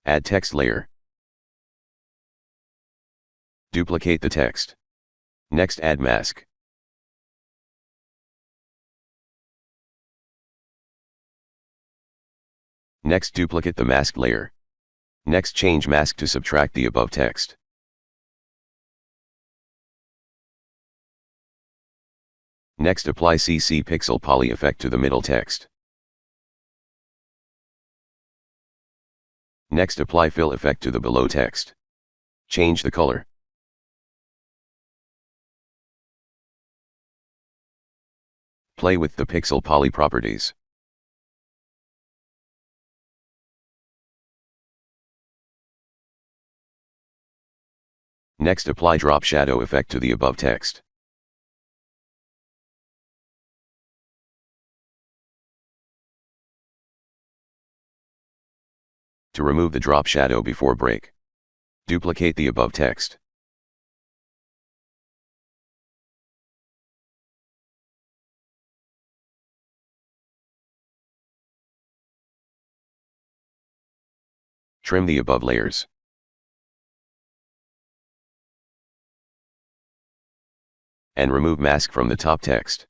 Add text layer. Duplicate the text. Next add mask. Next duplicate the mask layer. Next change mask to subtract the above text. Next apply CC Pixel Poly effect to the middle text. Next apply fill effect to the below text. Change the color. Play with the Pixel Poly properties. Next apply drop shadow effect to the above text. To remove the drop shadow before break, duplicate the above text. Trim the above layers. And remove mask from the top text.